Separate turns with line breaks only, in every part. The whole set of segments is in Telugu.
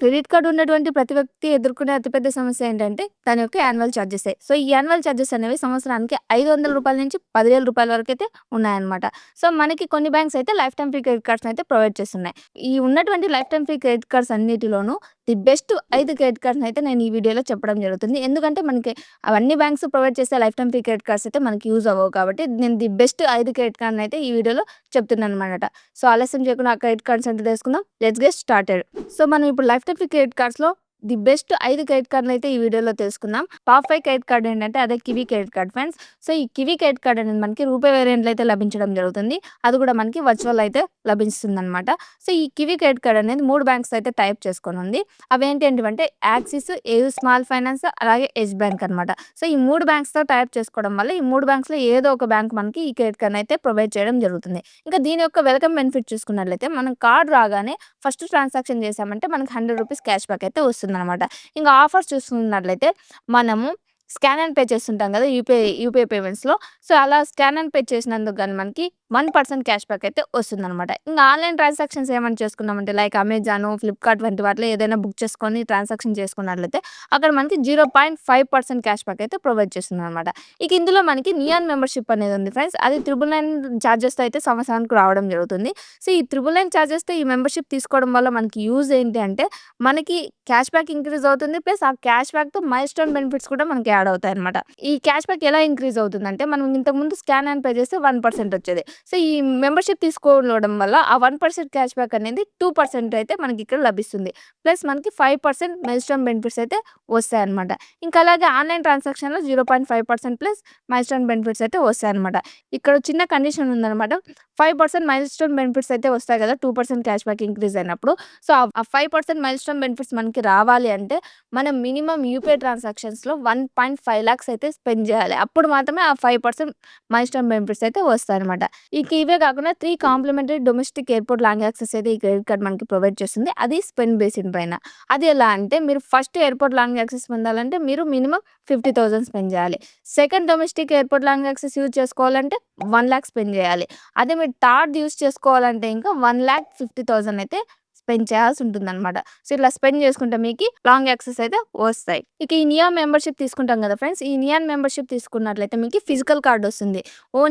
క్రెడిట్ కార్డ్ ఉన్నటువంటి ప్రతి వ్యక్తి ఎదుర్కొనే అతిపెద్ద సమస్య ఏంటంటే దాని యొక్క యాన్యువల్ చార్జెసే. సో, ఈ యాన్యువల్ చార్జెస్ అనేవి సంవత్సరానికి రూ. 500 నుంచి రూ. 10,000 వరకైతే ఉన్నాయన్నమాట. సో, మనకి కొన్ని బ్యాంక్స్ అయితే లైఫ్ టైమ్ ఫ్రీ క్రెడిట్ కార్డ్స్‌ని అయితే ప్రొవైడ్ చేస్తున్నాయి. ఈ ఉన్నటువంటి lifetime free credit cards అన్నిటిలోనూ ది బెస్ట్ 5 క్రెడిట్ కార్డ్స్‌ని అయితే నేను ఈ వీడియోలో చెప్పడం జరుగుతుంది. ఎందుకంటే మనకి అవన్నీ బ్యాంక్స్ ప్రొవైడ్ చేసే lifetime free credit cards అయితే మనకి యూజ్ అవ్వవు కాబట్టి నేను ది బెస్ట్ 5 క్రెడిట్ కార్డ్‌ని అయితే ఈ వీడియోలో చెప్తున్నానన్నమాట. సో, ఆలస్యం చేయకుండా ఆ క్రెడిట్ కార్డ్స్ ఏంటో తెలుసుకుందాం. Let's get started. సో, మనం ఇప్పుడు లైఫ్ టైమ్ ఫ్రీ క్రెడిట్ కార్డ్స్‌లో ది బెస్ట్ 5 క్రెడిట్ కార్డ్‌ని అయితే ఈ వీడియోలో తెలుసుకుందాం. టాప్ 5 క్రెడిట్ కార్డ్ ఏంటంటే అదే kiwi credit card friends. So, ఈ కివీ క్రెడిట్ కార్డ్ అనేది మనకి రూపాయి వేరియంట్‌లో అయితే లభించడం జరుగుతుంది. అది కూడా మనకి వర్చువల్ అయితే లభిస్తుందన్నమాట. సో, ఈ కివీ క్రెడిట్ కార్డ్ అనేది 3 బ్యాంక్స్ అయితే టైప్ చేసుకొని ఉంది. అవేంటంటే యాక్సిస్, ఏయూ స్మాల్ ఫైనాన్స్ అలాగే యెస్ బ్యాంక్ అనమాట. సో, ఈ 3 బ్యాంక్స్‌తో టైప్ చేసుకోవడం వల్ల ఈ 3 బ్యాంక్స్‌లో ఏదో ఒక బ్యాంక్ మనకి ఈ క్రెడిట్ కార్డ్‌ని అయితే ప్రొవైడ్ చేయడం జరుగుతుంది. ఇంకా దీని యొక్క వెల్కమ్ బెనిఫిట్ చూసుకున్నట్లయితే మనం కార్డ్ రాగానే ఫస్ట్ ట్రాన్సాక్షన్ చేశామంటే మనకి రూ. 100 క్యాష్ బ్యాక్ అయితే వస్తుందన్నమాట. ఇంకా ఆఫర్స్ చూసుకున్నట్లయితే మనము స్కాన్ అండ్ పే చేస్తుంటాం కదా యూపీఐ పేమెంట్స్‌లో. సో, అలా స్కాన్ అండ్ పే చేసినందుకు గాని మనకి 1% క్యాష్ బ్యాక్ అయితే వస్తుందన్నమాట. ఇంకా ఆన్‌లైన్ ట్రాన్సాక్షన్స్ ఏమన్నా చేసుకున్నామంటే లైక్ అమెజాను, ఫ్లిప్‌కార్ట్ వంటి వాటిలో ఏదైనా బుక్ చేసుకొని ట్రాన్సాక్షన్ చేసుకున్నట్లయితే అక్కడ మనకి 0.5% క్యాష్ బ్యాక్ అయితే ప్రొవైడ్ చేస్తుందన్నమాట. ఇక ఇందులో మనకి నియాన్ మెంబర్‌షిప్ అనేది ఉంది ఫ్రెండ్స్. అది 999 చార్జెస్‌తో అయితే సంవత్సరానికి రావడం జరుగుతుంది. సో, ఈ 999 చార్జెస్‌తో ఈ మెంబర్‌షిప్ తీసుకోవడం వల్ల మనకి యూజ్ ఏంటి అంటే మనకి క్యాష్ బ్యాక్ ఇంక్రీజ్ అవుతుంది. ప్లస్ ఆ క్యాష్ బ్యాక్‌తో మైల్‌స్టోన్ బెనిఫిట్స్ కూడా మనకి యాడ్ అవుతాయన్నమాట. ఈ క్యాష్ బ్యాక్ ఎలా ఇంక్రీజ్ అవుతుందంటే మనం ఇంతకుముందు స్కాన్ అండ్ పే చేస్తే 1% వచ్చేది. సో, ఈ మెంబర్‌షిప్ తీసుకోవడం వల్ల ఆ 1% క్యాష్ బ్యాక్ అనేది 2% అయితే మనకి ఇక్కడ లభిస్తుంది. ప్లస్ మనకి 5% మైల్‌స్టోన్ బెనిఫిట్స్ అయితే వస్తాయన్నమాట. ఇంకా అలాగే ఆన్‌లైన్ ట్రాన్సాక్షన్‌లో 0.5% ప్లస్ మైల్‌స్టోన్ బెనిఫిట్స్ అయితే వస్తాయన్నమాట. ఇక్కడ చిన్న కండిషన్ ఉందన్నమాట. 5% మైల్‌స్టోన్ బెనిఫిట్స్ అయితే వస్తాయి కదా! 2% క్యాష్ బ్యాక్ ఇంక్రీజ్ అయినప్పుడు. సో, ఆ 5% మైల్‌స్టోన్ బెనిఫిట్స్ మనకి రావాలి అంటే మనం మినిమమ్ యూపీఐ ట్రాన్సాక్షన్స్‌లో 1.5 లాక్స్ అయితే స్పెండ్ చేయాలి. అప్పుడు మాత్రమే ఆ 5% మైల్‌స్టోన్ బెనిఫిట్స్ అయితే వస్తాయన్నమాట. ఇక ఇవే కాకుండా 3 complimentary domestic airport lounge access అయితే ఈ క్రెడిట్ కార్డ్ మనకి ప్రొవైడ్ చేస్తుంది. అది స్పెండ్ బేస్డ్ పైన. అది ఎలా అంటే మీరు ఫస్ట్ ఎయిర్‌పోర్ట్ లాంగ్ యాక్సెస్ పొందాలంటే మీరు మినిమమ్ 50,000 స్పెండ్ చేయాలి. Second domestic airport lounge access use చేసుకోవాలంటే 1,00,000 స్పెండ్ చేయాలి. అదే మీరు థర్డ్ యూజ్ చేసుకోవాలంటే ఇంకా 1,50,000 అయితే స్పెండ్ చేయాల్సి ఉంటుందన్నమాట. సో, ఇట్లా స్పెండ్ చేసుకుంటే మీకి లాంగ్ యాక్సెస్ అయితే వస్తాయి. ఇక ఈ నియాన్ మెంబర్‌షిప్ తీసుకుంటాం కదా ఫ్రెండ్స్. ఈ నియాన్ మెంబర్‌షిప్ తీసుకున్నట్లయితే మీకు ఫిజికల్ కార్డ్ వస్తుంది.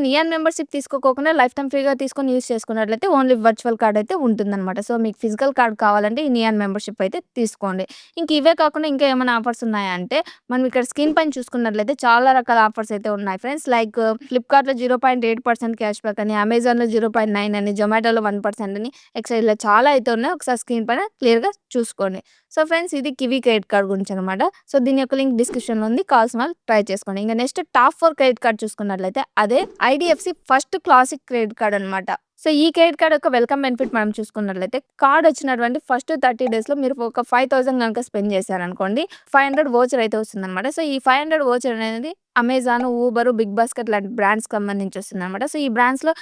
నియాన్ మెంబర్‌షిప్ తీసుకోకోకుండా లైఫ్ టైమ్ ఫ్రీగా తీసుకొని యూజ్ చేసుకున్నట్లయితే ఓన్లీ వర్చువల్ కార్డ్ అయితే ఉంటుందన్నమాట. సో, మీకు ఫిజికల్ కార్డ్ కావాలంటే ఈ నియాన్ మెంబర్‌షిప్ అయితే తీసుకోండి. ఇంక ఇవే కాకుండా ఇంకా ఏమైనా ఆఫర్స్ ఉన్నాయా అంటే మనం ఇక్కడ స్క్రీన్ పైన చూసుకున్నట్లయితే చాలా రకాల ఆఫర్స్ అయితే ఉన్నాయి ఫ్రెండ్స్. లైక్ ఫ్లిప్‌కార్ట్‌లో 0.8% క్యాష్ బ్యాక్ అని, అమెజాన్‌లో 0.9 అని, జొమాటోలో 1% అని ఎక్స్‌ట్రా ఇలా చాలా అయితే ఉన్నాయి. ఒకసారి స్క్రీన్ పైన క్లియర్‌గా చూసుకోండి. సో, ఫ్రెండ్స్ ఇది కివీ క్రెడిట్ కార్డ్ గురించి అనమాట. సో, దీని యొక్క లింక్ డిస్క్రిప్షన్‌లో ఉంది. కావాల్సిన వాళ్ళు ట్రై చేసుకోండి. ఇంక నెక్స్ట్ టాప్ 4 క్రెడిట్ కార్డ్ చూసుకున్నట్లయితే అదే ఐడీఎఫ్‌సి ఫస్ట్ క్లాసిక్ క్రెడిట్ కార్డ్ అనమాట. సో, ఈ క్రెడిట్ కార్డ్ యొక్క వెల్కమ్ బెనిఫిట్ మనం చూసుకున్నట్లయితే కార్డ్ వచ్చినటువంటి ఫస్ట్ 30 డేస్‌లో మీరు ఒక 5,000 గనుక స్పెండ్ చేశారనుకోండి 500 వోచర్ అయితే వస్తుందన్నమాట. సో, ఈ 500 వోచర్ అనేది అమెజాన్, ఊబర్, బిగ్ బాస్కెట్ లాంటి బ్రాండ్స్‌కి సంబంధించి వస్తుందన్నమాట. సో, ఈ బ్రాండ్స్‌లో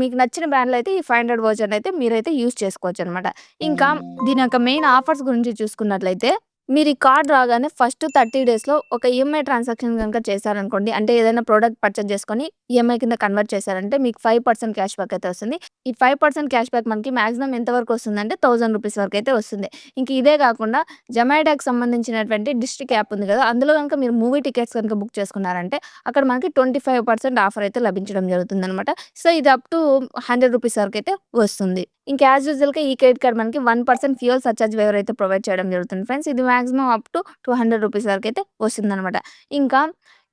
మీకు నచ్చిన బ్రాండ్‌లో అయితే ఈ 500 వోచర్‌ని అయితే మీరైతే యూజ్ చేసుకోవచ్చనమాట. ఇంకా దీని యొక్క మెయిన్ ఆఫర్స్ గురించి చూసుకున్నట్లయితే మీరు ఈ కార్డ్ రాగానే ఫస్ట్ 30 డేస్‌లో ఒక ఈఎంఐ ట్రాన్సాక్షన్ గనుక చేశారనుకోండి. అంటే ఏదైనా ప్రొడక్ట్ పర్చేజ్ చేసుకొని ఈఎంఐ కింద కన్వర్ట్ చేశారంటే మీకు 5% క్యాష్ బ్యాక్ అయితే వస్తుంది. ఈ 5% క్యాష్ బ్యాక్ మనకి మాక్సిమం ఎంత వరకు వస్తుందంటే రూ. 1,000 వరకు అయితే వస్తుంది. ఇంక ఇదే కాకుండా జొమాటోకి సంబంధించినటువంటి డిస్ట్రిక్ట్ యాప్ ఉంది కదా! అందులో గనుక మీరు మూవీ టికెట్స్ గనుక బుక్ చేసుకున్నారంటే అక్కడ మనకి 25% ఆఫర్ అయితే లభించడం జరుగుతుందనమాట. సో, ఇది అప్ టు రూ. 100 వరకు అయితే వస్తుంది. ఇంకా యాజ్ యూజువల్‌గా ఈ క్రెడిట్ కార్డ్ మనకి 1% ఫ్యూయల్ సర్చార్జ్ వేవర్ అయితే ప్రొవైడ్ చేయడం జరుగుతుంది ఫ్రెండ్స్. ఇది మాక్సిమం అప్ టు రూ. 200 వరకు అయితే వస్తుందనమాట. ఇంకా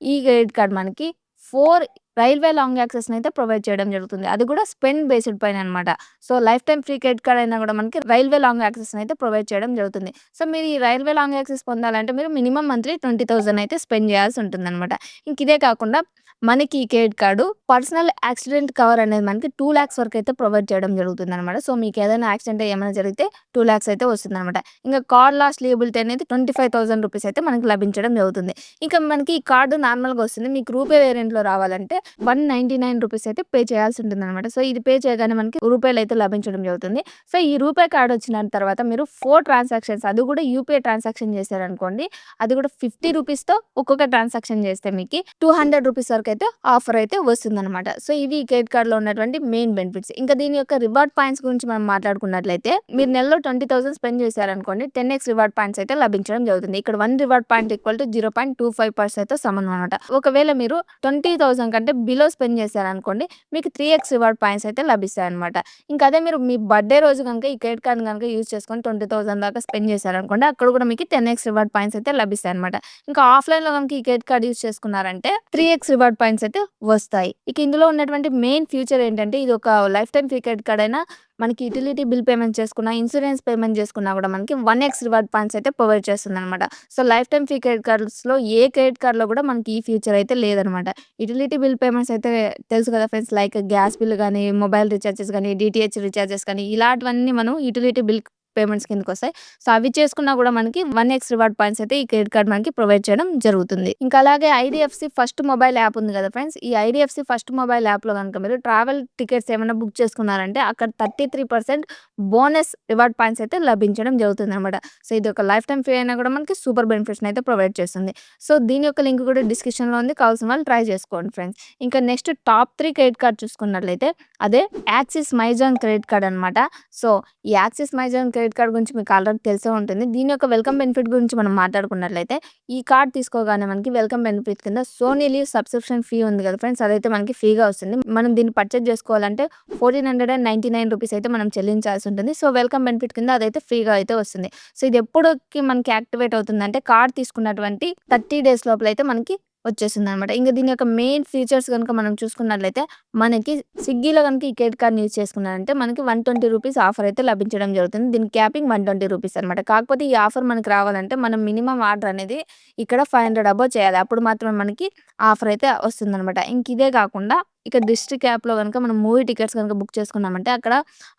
ఈ క్రెడిట్ కార్డ్ మనకి 4 రైల్వే లాంగ్ యాక్సెస్‌ని అయితే ప్రొవైడ్ చేయడం జరుగుతుంది. అది కూడా స్పెండ్ బేస్డ్ పైన అనమాట. So, lifetime free credit card అయినా కూడా మనకి రైల్వే లాంగ్ యాక్సెస్‌ని అయితే ప్రొవైడ్ చేయడం జరుగుతుంది. సో, మీరు ఈ రైల్వే లాంగ్ యాక్సెస్ పొందాలంటే మీరు మినిమమ్ మంత్లీ 20,000 అయితే స్పెండ్ చేయాల్సి ఉంటుందనమాట. ఇంక ఇదే కాకుండా మనకి ఈ credit card personal accident cover అనేది మనకి 2,00,000 వరకు అయితే ప్రొవైడ్ చేయడం జరుగుతుందనమాట. సో, మీకు ఏదైనా యాక్సిడెంట్ ఏమైనా జరిగితే 2,00,000 అయితే వస్తుందనమాట. ఇంకా కార్ లాస్ లియబిలిటీ అనేది రూ. 25,000 అయితే మనకి లభించడం జరుగుతుంది. ఇంకా మనకి ఈ కార్డు నార్మల్‌గా వస్తుంది. మీకు రూపే వేరియంట్‌లో రావాలంటే రూ. 199 అయితే పే చేయాల్సి ఉంటుందనమాట. సో, ఇది పే చేయగానే మనకి రూపాయలైతే లభించడం జరుగుతుంది. సో, ఈ రూపే కార్డ్ వచ్చిన తర్వాత మీరు 4 ట్రాన్సాక్షన్స్ అది కూడా యూపీఐ ట్రాన్సాక్షన్ చేశారనుకోండి. అది కూడా రూ. 50తో ఒక్కొక్క ట్రాన్సాక్షన్ చేస్తే మీకి రూ. 200 వరకు వరకైతే ఆఫర్ అయితే వస్తుందనమాట. సో ఇవి ఈ క్రెడిట్ కార్డ్‌లో ఉన్నటువంటి మెయిన్ బెనిఫిట్స్. ఇంకా దీని యొక్క రివార్డ్ పాయింట్స్ గురించి మనం మాట్లాడుకున్నట్లయితే మీరు నెలలో 20,000 స్పెండ్ చేశారనుకోండి 10x రివార్డ్ పాయింట్స్ అయితే లభించడం జరుగుతుంది. ఇక్కడ 1 రివార్డ్ పాయింట్ ఈక్వల్ టు 0.25% సమానం అనమాట. ఒకవేళ మీరు 20,000 కంటే బిలో స్పెండ్ చేశారనుకోండి మీకు 3x రివార్డ్ పాయింట్స్ అయితే లభిస్తాయన్నమాట. ఇంకా అదే మీరు మీ బర్త్‌డే రోజు గనుక ఈ క్రెడిట్ కార్డ్‌ని గనుక యూజ్ చేసుకొని 20,000 దాకా స్పెండ్ చేశారనుకోండి అక్కడ కూడా మీకు 10x రివార్డ్ పాయింట్స్ అయితే లభిస్తాయన్నమాట. ఇంకా ఆఫ్‌లైన్‌లో గనుక ఈ క్రెడిట్ కార్డ్ యూజ్ చేసుకున్నారంటే 3x రివార్డ్ పాయింట్స్ అయితే వస్తాయి. ఇక ఇందులో ఉన్నటువంటి మెయిన్ ఫ్యూచర్ ఏంటంటే ఇది ఒక lifetime free credit card అయినా మనకి యుటిలిటీ బిల్ పేమెంట్ చేసుకున్నా, ఇన్సూరెన్స్ పేమెంట్ చేసుకున్నా కూడా మనకి 1x రివార్డ్ పాయింట్స్ అయితే ప్రొవైడ్ చేస్తుందన్నమాట. So lifetime free credit కార్డ్స్‌లో ఏ క్రెడిట్ కార్డ్‌లో కూడా మనకి ఈ ఫ్యూచర్ అయితే లేదనమాట. యుటిలిటీ బిల్ పేమెంట్స్ అయితే తెలుసు కదా ఫ్రెండ్స్, లైక్ గ్యాస్ బిల్ గానీ, మొబైల్ రీచార్జెస్ గానీ, డీటీహెచ్ రీచార్జెస్ కానీ ఇలాంటివన్నీ మనం యుటిలిటీ బిల్ పేమెంట్స్ కిందకొస్తాయి. సో అవి చేసుకున్నా కూడా మనకి 1x రివార్డ్ పాయింట్స్ అయితే ఈ క్రెడిట్ కార్డ్ మనకి ప్రొవైడ్ చేయడం జరుగుతుంది. ఇంకా అలాగే ఐడీఎఫ్‌సి ఫస్ట్ మొబైల్ యాప్ ఉంది కదా ఫ్రెండ్స్, ఈ ఐడీఎఫ్‌సి ఫస్ట్ మొబైల్ యాప్‌లో గనుక మీరు ట్రావెల్ టికెట్స్ ఏమైనా బుక్ చేసుకున్నారంటే అక్కడ 33% బోనస్ రివార్డ్ పాయింట్స్ అయితే లభించడం జరుగుతుందనమాట. సో ఇది ఒక లైఫ్ టైమ్ ఫ్రీ అయినా కూడా మనకి సూపర్ బెనిఫిట్స్‌ని అయితే ప్రొవైడ్ చేస్తుంది. సో దీని యొక్క లింక్ కూడా డిస్క్రిప్షన్‌లో ఉంది. కావాల్సిన వాళ్ళు ట్రై చేసుకోండి ఫ్రెండ్స్. ఇంకా నెక్స్ట్ టాప్ 3 క్రెడిట్ కార్డ్ చూసుకున్నట్లయితే అదే యాక్సిస్ మైజాన్ క్రెడిట్ కార్డ్ అనమాట. సో ఈ యాక్సిస్ మైజాన్ క్రెడిట్ కార్డ్ గురించి మీకు ఆల్రెడీ తెలిసే ఉంటుంది. దీని యొక్క వెల్కమ్ బెనిఫిట్ గురించి మనం మాట్లాడుకున్నట్లయితే ఈ కార్డ్ తీసుకోగానే మనకి వెల్కమ్ బెనిఫిట్ కింద సోనీ లీవ్ సబ్స్క్రిప్షన్ ఫీ ఉంది కదా ఫ్రెండ్స్, అదైతే మనకి ఫ్రీగా వస్తుంది. మనం దీన్ని పర్చేజ్ చేసుకోవాలంటే 1499 రూపీస్ అయితే మనం చెల్లించాల్సి ఉంటుంది. సో వెల్కమ్ బెనిఫిట్ కింద అదైతే ఫ్రీగా అయితే వస్తుంది. సో ఇది ఎప్పటికి మనకి యాక్టివేట్ అవుతుందంటే కార్డ్ తీసుకున్నటువంటి 30 డేస్ లోపల అయితే మనకి వచ్చేసిందనమాట. ఇంక దీని యొక్క మెయిన్ ఫీచర్స్ గనుక మనం చూసుకున్నట్లయితే మనకి స్విగ్గీలో గనుక ఈ క్రెడిట్ కార్డ్‌ని యూజ్ చేసుకున్నారంటే మనకి 120 రూపీస్ ఆఫర్ అయితే లభించడం జరుగుతుంది. దీని క్యాపింగ్ 120 రూపీస్ అనమాట. కాకపోతే ఈ ఆఫర్ మనకి రావాలంటే మనం మినిమమ్ ఆర్డర్ అనేది ఇక్కడ 500 అబోవ్ చేయాలి. అప్పుడు మాత్రమే మనకి ఆఫర్ అయితే వస్తుందనమాట. ఇంక ఇదే కాకుండా ఇక డిస్ట్రిక్ట్ యాప్‌లో గనుక మనం మూవీ టికెట్స్ గనుక బుక్ చేసుకున్నామంటే అక్కడ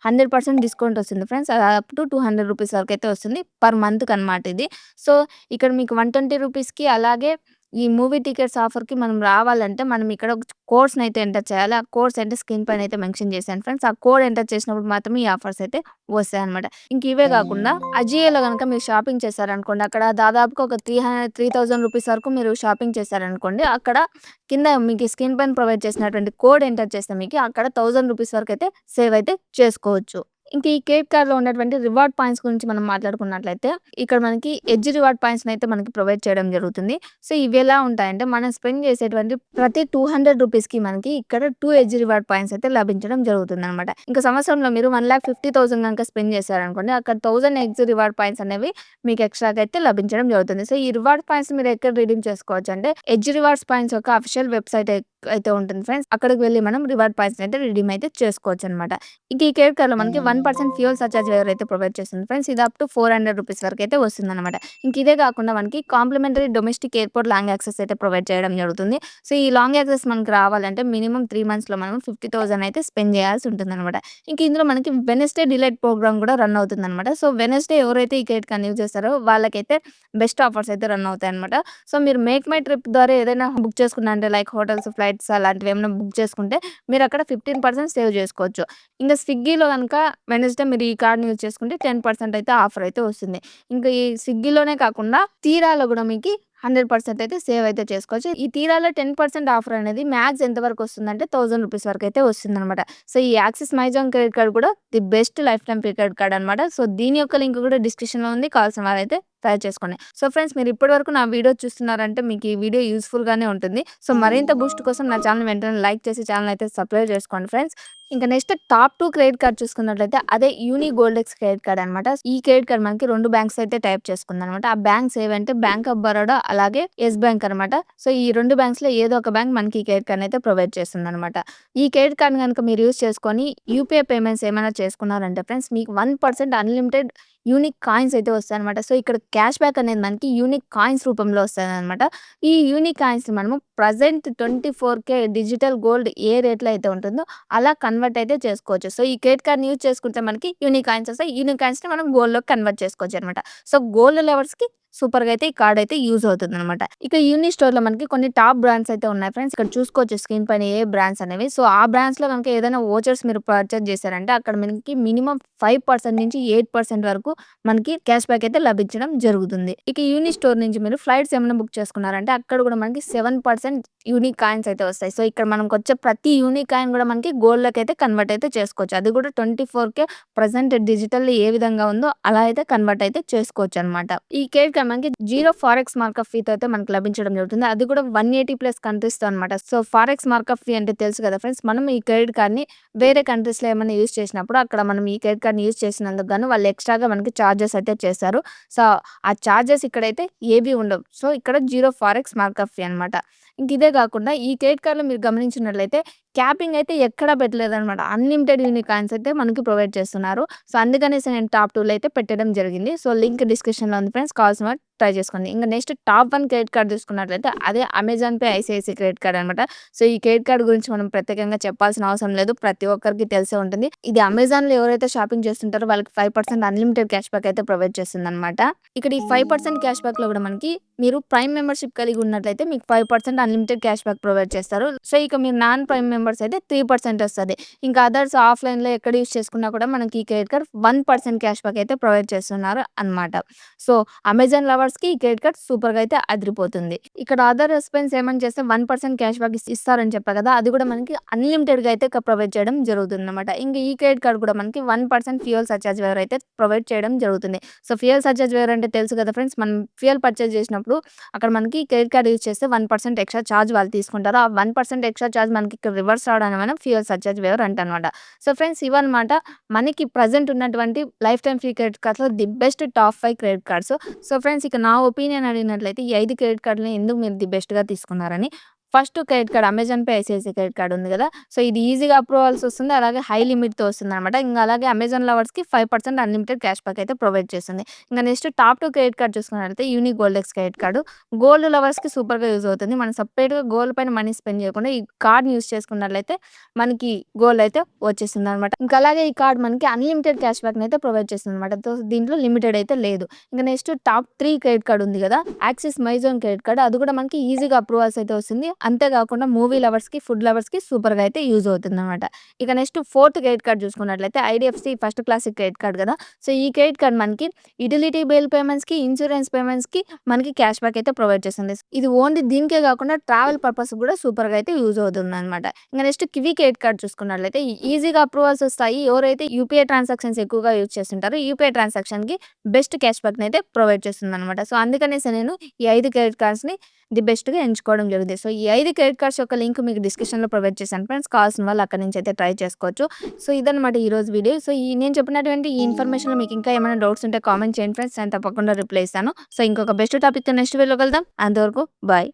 100% డిస్కౌంట్ వస్తుంది ఫ్రెండ్స్. అది అప్ టు 200 రూపీస్ వరకైతే వస్తుంది. పర్ మంత్‌కి అనమాట ఇది. సో ఇక్కడ మీకు 120 రూపీస్‌కి అలాగే ఈ మూవీ టికెట్స్ ఆఫర్‌కి మనం రావాలంటే మనం ఇక్కడ ఒక కోడ్స్‌ని అయితే ఎంటర్ చేయాలి. ఆ కోడ్స్ అంటే స్క్రీన్ పైన అయితే మెన్షన్ చేశాను ఫ్రెండ్స్. ఆ కోడ్ ఎంటర్ చేసినప్పుడు మాత్రమే ఈ ఆఫర్స్ అయితే వస్తాయన్నమాట. ఇంక ఇవే కాకుండా అజియోలో గనుక మీరు షాపింగ్ చేశారనుకోండి అక్కడ దాదాపుగా ఒక 3000 రూపీస్ వరకు మీరు షాపింగ్ చేశారనుకోండి అక్కడ కింద మీకు స్క్రీన్ పైన ప్రొవైడ్ చేసినటువంటి కోడ్ ఎంటర్ చేస్తే మీకు అక్కడ 1000 రూపీస్ వరకైతే సేవ్ అయితే చేసుకోవచ్చు. ఇంక ఈ క్రెడిట్ కార్డ్‌లో ఉన్నటువంటి రివార్డ్ పాయింట్స్ గురించి మనం మాట్లాడుకున్నట్లయితే ఇక్కడ మనకి ఎడ్జ్ రివార్డ్ పాయింట్స్‌ని అయితే మనకి ప్రొవైడ్ చేయడం జరుగుతుంది. సో ఇవి ఎలా ఉంటాయంటే మనం స్పెండ్ చేసేటువంటి ప్రతి 200 రూపీస్‌కి మనకి ఇక్కడ 2 ఎడ్జ్ రివార్డ్ పాయింట్స్ అయితే లభించడం జరుగుతుందనమాట. ఇంకా సంవత్సరంలో మీరు 1,50,000 గనుక స్పెండ్ చేశారనుకోండి అక్కడ 1000 ఎడ్జ్ రివార్డ్ పాయింట్స్ అనేవి మీకు ఎక్స్‌ట్రాగా అయితే లభించడం జరుగుతుంది. సో ఈ రివార్డ్ పాయింట్స్ మీరు ఎక్కడ రిడీమ్ చేసుకోవచ్చు అంటే ఎడ్జ్ రివార్డ్స్ పాయింట్స్ యొక్క అఫీషియల్ వెబ్‌సైట్ అయితే ఉంటుంది ఫ్రెండ్స్. అక్కడికి వెళ్లి మనం రివార్డ్ పాయింట్స్ అయితే రిడీమ్ అయితే చేసుకోవచ్చనమాట. ఇంక ఈ క్రెడిట్ కార్డ్‌లో మనకి 1% ఫ్యూయల్ సర్చార్జ్ వేవర్ అయితే ప్రొవైడ్ చేస్తుంది ఫ్రెండ్స్. ఇది అప్ టు 400 రూపీస్ వరకైతే వస్తుందనమాట. ఇంక ఇదే కాకుండా మనకి complimentary domestic airport lounge access అయితే ప్రొవైడ్ చేయడం జరుగుతుంది. సో ఈ లాంగ్ యాక్సెస్ మనకి రావాలంటే మినిమమ్ 3 మంత్స్‌లో మనం 50,000 అయితే స్పెండ్ చేయాల్సి ఉంటుందనమాట. ఇంక ఇందులో మనకి వెడ్నెస్‌డే డిలైట్ ప్రోగ్రామ్ కూడా రన్ అవుతుందనమాట. సో వెడ్నెస్‌డే ఎవరైతే ఈ క్రెడిట్ కార్డ్‌ని యూజ్ చేస్తారో వాళ్ళకైతే బెస్ట్ ఆఫర్స్ అయితే రన్ అవుతాయన్నమాట. సో మీరు మేక్ మై ట్రిప్ ద్వారా ఏదైనా బుక్ చేసుకున్నారంటే లైక్ హోటల్స్, ఫ్లైట్స్ అలాంటివి ఏమైనా బుక్ చేసుకుంటే మీరు అక్కడ 15% సేవ్ చేసుకోవచ్చు. ఇంక స్విగ్గీలో గనుక వెడ్నెస్‌డే మీరు ఈ కార్డ్‌ని యూజ్ చేసుకుంటే 10% అయితే ఆఫర్ అయితే వస్తుంది. ఇంకా ఈ స్విగ్గీలోనే కాకుండా తీరాలో కూడా మీకు 100% అయితే సేవ్ అయితే చేసుకోవచ్చు. ఈ తీరాలో 10% ఆఫర్ అనేది మ్యాక్స్ ఎంత వరకు వస్తుందంటే 1000 రూపీస్ వరకైతే వస్తుందనమాట. సో ఈ యాక్సిస్ మైజాన్ క్రెడిట్ కార్డ్ కూడా the best life time free credit card అనమాట. సో దీని యొక్క లింక్ కూడా డిస్క్రిప్షన్‌లో ఉంది. కావాల్సిన వారైతే ట్రై చేసుకోండి. సో ఫ్రెండ్స్ మీరు ఇప్పటివరకు నా వీడియో చూస్తున్నారంటే మీకు ఈ వీడియో యూజ్‌ఫుల్‌గానే ఉంటుంది. సో మరింత బూస్ట్ కోసం నా ఛానల్ వెంటనే లైక్ చేసి ఛానల్ అయితే సబ్స్క్రైబ్ చేసుకోండి ఫ్రెండ్స్. ఇంకా నెక్స్ట్ టాప్ 2 క్రెడిట్ కార్డ్ చూసుకున్నట్లయితే అదే యూని గోల్డెక్స్ క్రెడిట్ కార్డ్ అనమాట. ఈ క్రెడిట్ కార్డ్ మనకి 2 బ్యాంక్స్ అయితే టైప్ చేసుకుందనమాట. ఆ బ్యాంక్స్ ఏవంటే బ్యాంక్ ఆఫ్ బరోడా అలాగే యెస్ బ్యాంక్ అనమాట. సో ఈ 2 బ్యాంక్స్‌లో ఏదో ఒక బ్యాంక్ మనకి ఈ క్రెడిట్ కార్డ్‌ని అయితే ప్రొవైడ్ చేస్తుందనమాట. ఈ క్రెడిట్ కార్డ్‌ని గనుక మీరు యూజ్ చేసుకొని యూపీఐ పేమెంట్స్ ఏమైనా చేసుకున్నారంటే ఫ్రెండ్స్ మీకు 1% అన్‌లిమిటెడ్ యూనిక్ కాయిన్స్ అయితే వస్తాయన్నమాట. సో ఇక్కడ క్యాష్ బ్యాక్ అనేది మనకి యూనిక్ కాయిన్స్ రూపంలో వస్తదనమాట. ఈ యూనిక్ కాయిన్స్‌ని మనము ప్రెజెంట్ 24K డిజిటల్ గోల్డ్ ఏ రేట్‌లో అయితే ఉంటుందో అలా కన్వర్ట్ అయితే చేసుకోవచ్చు. సో ఈ క్రెడిట్ కార్డ్‌ని యూజ్ చేసుకుంటే మనకి యూనిక్ కాయిన్స్ వస్తాయి. యూనిక్ కాయిన్స్‌ని మనం గోల్డ్‌లోకి కన్వర్ట్ చేసుకోవచ్చనమాట. సో గోల్డ్ లవర్స్‌కి సూపర్‌గా అయితే ఈ కార్డ్ అయితే యూజ్ అవుతుందనమాట. ఇక యూని స్టోర్‌లో మనకి కొన్ని టాప్ బ్రాండ్స్ అయితే ఉన్నాయి ఫ్రెండ్స్. ఇక్కడ చూసుకోవచ్చు స్క్రీన్ పైన ఏ బ్రాండ్స్ అనేవి. సో, ఆ బ్రాండ్స్‌లో గనుక ఏదైనా వోచర్స్ మీరు పర్చేజ్ చేశారంటే అక్కడ మనకి మినిమమ్ 5% నుంచి 8% వరకు మనకి క్యాష్ బ్యాక్ అయితే లభించడం జరుగుతుంది. ఇక యూని స్టోర్ నుంచి మీరు ఫ్లైట్స్ ఏమైనా బుక్ చేసుకున్నారంటే అక్కడ కూడా మనకి 7% యూనిక్ కాయిన్స్ అయితే వస్తాయి. సో, ఇక్కడ మనకొచ్చే ప్రతి యూనిక్ కాయిన్ కూడా మనకి గోల్డ్‌లోకైతే కన్వర్ట్ అయితే చేసుకోవచ్చు. అది కూడా 24K ప్రెజెంట్ డిజిటల్లీ ఏ విధంగా ఉందో అలా అయితే కన్వర్ట్ అయితే చేసుకోవచ్చనమాట. ఈ క్రెడిట్ కార్డ్ మనకి జీరో ఫారెక్స్ మార్కప్ ఫీతో అయితే మనకు లభించడం జరుగుతుంది. అది కూడా 180+ కంట్రీస్‌తో అనమాట. సో, ఫారెక్స్ మార్కప్ ఫీ అంటే తెలుసు కదా ఫ్రెండ్స్. మనం ఈ క్రెడిట్ కార్డ్‌ని వేరే కంట్రీస్‌లో ఏమన్నా యూజ్ చేసినప్పుడు అక్కడ మనం ఈ క్రెడిట్ కార్డ్‌ని యూజ్ చేసినందుకు గాను వాళ్ళు ఎక్స్‌ట్రాగా మనకి చార్జెస్ అయితే చేస్తారు. సో, ఆ చార్జెస్ ఇక్కడైతే ఏవి ఉండవు. సో, ఇక్కడ జీరో ఫారెక్స్ మార్కప్ ఫీ అనమాట. ఇంక ఇదే కాకుండా ఈ క్రెడిట్ కార్డ్‌లో మీరు గమనించినట్లయితే క్యాపింగ్ అయితే ఎక్కడా పెట్టలేదనమాట. అన్‌లిమిటెడ్ యూనిక్ కాయిన్స్ అయితే మనకి ప్రొవైడ్ చేస్తున్నారు. సో, అందుకనేసి నేను టాప్ 2లో అయితే పెట్టడం జరిగింది. సో, లింక్ డిస్క్రిప్షన్‌లో ఉంది ఫ్రెండ్స్. కావాల్సిన వాళ్ళు ట్రై చేసుకోండి. ఇంక నెక్స్ట్ టాప్ 1 క్రెడిట్ కార్డ్ చూసుకున్నట్లయితే అదే Amazon pay ICICI credit card అనమాట. సో, ఈ క్రెడిట్ కార్డ్ గురించి మనం ప్రత్యేకంగా చెప్పాల్సిన అవసరం లేదు. ప్రతి ఒక్కరికి తెలిసే ఉంటుంది. ఇది అమెజాన్‌లో ఎవరైతే షాపింగ్ చేస్తుంటారో వాళ్ళకి 5% అన్‌లిమిటెడ్ క్యాష్ బ్యాక్ అయితే ప్రొవైడ్ చేస్తుందనమాట. ఇక్కడ ఈ 5% క్యాష్ బ్యాక్‌లో కూడా మనకి మీరు ప్రైమ్ మెంబర్‌షిప్ కలిగి ఉన్నట్లయితే మీకు 5% అన్‌లిమిటెడ్ క్యాష్ బ్యాక్ ప్రొవైడ్ చేస్తారు. సో, ఇక మీరు నాన్ ప్రైమ్ మెంబర్స్ అయితే 3% వస్తది. ఇంకా అదర్స్ ఆఫ్‌లైన్‌లో ఎక్కడ యూజ్ చేసుకున్నా కూడా మనకి ఈ క్రెడిట్ కార్డ్ 1% క్యాష్ బ్యాక్ అయితే ప్రొవైడ్ చేస్తున్నారు అనమాట. సో, అమెజాన్ లవర్స్‌కి ఈ క్రెడిట్ కార్డ్ సూపర్‌గా అయితే అదిరిపోతుంది. ఇక్కడ అదర్ రెస్పాన్స్ ఏమని చేస్తే 1% క్యాష్ బ్యాక్ ఇస్తారని చెప్పా కదా! అది కూడా మనకి అన్‌లిమిటెడ్‌గా అయితే ప్రొవైడ్ చేయడం జరుగుతుందన్నమాట. ఇంక ఈ క్రెడిట్ కార్డ్ కూడా మనకి 1% ఫ్యూయల్ సర్చార్జ్ వేవర్ అయితే ప్రొవైడ్ చేయడం జరుగుతుంది. సో, ఫ్యూయల్ సర్చార్జ్ వేవర్ అంటే తెలుసు కదా ఫ్రెండ్స్. మనం ఫ్యూయల్ పర్చేజ్ చేసినప్పుడు అక్కడ మనకి క్రెడిట్ కార్డ్ యూజ్ చేస్తే 1% ఎక్స్‌ట్రా చార్జ్ వాళ్ళు తీసుకుంటారు. ఆ 1% ఎక్స్‌ట్రా చార్జ్ మనకి ఇక్కడ రివర్స్ రావడాన్ని మనం ఫ్యూయల్ సర్చార్జ్ వేవర్ అంటామనమాట. సో, ఫ్రెండ్స్ ఇవన్నమాట మనకి ప్రెజెంట్ ఉన్నటువంటి లైఫ్ టైమ్ ఫ్రీ క్రెడిట్ కార్డ్స్‌లో the best top 5 credit cards. So, friends ఇక నా ఒపీనియన్ అడిగినట్లయితే ఈ 5 క్రెడిట్ కార్డ్‌లని ఎందుకు మీరు ది బెస్ట్‌గా తీసుకున్నారని. First credit card Amazon pay ICICI credit card ఉంది కదా! సో, ఇది ఈజీగా అప్రూవల్స్ వస్తుంది. అలాగే హై లిమిట్‌తో వస్తుందనమాట. ఇంక అలాగే అమెజాన్ లవర్స్‌కి 5% అన్‌లిమిటెడ్ క్యాష్ బ్యాక్ అయితే ప్రొవైడ్ చేస్తుంది. ఇంక నెక్స్ట్ టాప్ 2 క్రెడిట్ కార్డ్ చూసుకున్నట్లయితే యూనిక్ గోల్డెక్స్ క్రెడిట్ కార్డ్. గోల్డ్ లవర్స్‌కి సూపర్‌గా యూజ్ అవుతుంది. మనం సెపరేట్‌గా గోల్డ్ పైన మనీ స్పెండ్ చేయకుండా ఈ కార్డ్‌ని యూజ్ చేసుకున్నట్లయితే మనకి గోల్డ్ అయితే వచ్చేస్తుందనమాట. ఇంకా అలాగే ఈ కార్డ్ మనకి అన్‌లిమిటెడ్ క్యాష్ బ్యాక్‌ని అయితే ప్రొవైడ్ చేస్తుందనమాట. దీంట్లో లిమిటెడ్ అయితే లేదు. ఇంక నెక్స్ట్ టాప్ 3 క్రెడిట్ కార్డ్ ఉంది కదా! Axis MyZone credit card. అది కూడా మనకి ఈజీగా అప్రూవల్స్ అయితే వస్తుంది. అంతే కాకుండా మూవీ లవర్స్‌కి, ఫుడ్ లవర్స్‌కి సూపర్‌గా అయితే యూజ్ అవుతుందనమాట. ఇక నెక్స్ట్ ఫోర్త్ క్రెడిట్ కార్డ్ చూసుకున్నట్లయితే IDFC first classic credit card కదా! సో, ఈ క్రెడిట్ కార్డ్ మనకి యుటిలిటీ బిల్ పేమెంట్స్‌కి, ఇన్స్యూరెన్స్ పేమెంట్స్‌కి మనకి క్యాష్ బ్యాక్ అయితే ప్రొవైడ్ చేస్తుంది. ఇది ఓన్లీ దీనికే కాకుండా ట్రావెల్ పర్పస్‌కి కూడా సూపర్‌గా అయితే యూజ్ అవుతుందనమాట. ఇంక నెక్స్ట్ కివీ క్రెడిట్ కార్డ్ చూసుకున్నట్లయితే ఈజీగా అప్రూవల్స్ వస్తాయి. ఎవరైతే యూపీఐ ట్రాన్సాక్షన్స్ ఎక్కువగా యూజ్ చేస్తుంటారో యూపీఐ ట్రాన్సాక్షన్‌కి బెస్ట్ క్యాష్ బ్యాక్‌ని అయితే ప్రొవైడ్ చేస్తుందనమాట. సో, అందుకనేసి నేను ఈ 5 క్రెడిట్ కార్డ్స్‌ని ది బెస్ట్‌గా ఎంచుకోవడం జరిగింది. సో, ఈ 5 క్రెడిట్ కార్డ్స్ యొక్క లింక్ మీకు డిస్క్రిప్షన్‌లో ప్రొవైడ్ చేశాను ఫ్రెండ్స్. కావాల్సిన వాళ్ళు అక్కడి నుంచి అయితే ట్రై చేసుకోవచ్చు. సో, ఇదనమాట ఈరోజు వీడియో. సో, నేను చెప్పినటువంటి ఈ ఇన్ఫర్మేషన్‌లో మీకు ఇంకా ఏమైనా డౌట్స్ ఉంటే కామెంట్ చేయండి ఫ్రెండ్స్. నేను తప్పకుండా రిప్లై ఇస్తాను. సో, ఇంకొక బెస్ట్ టాపిక్‌తో నెక్స్ట్ వీడియోలో కలుద్దాం. అంతవరకు బాయ్.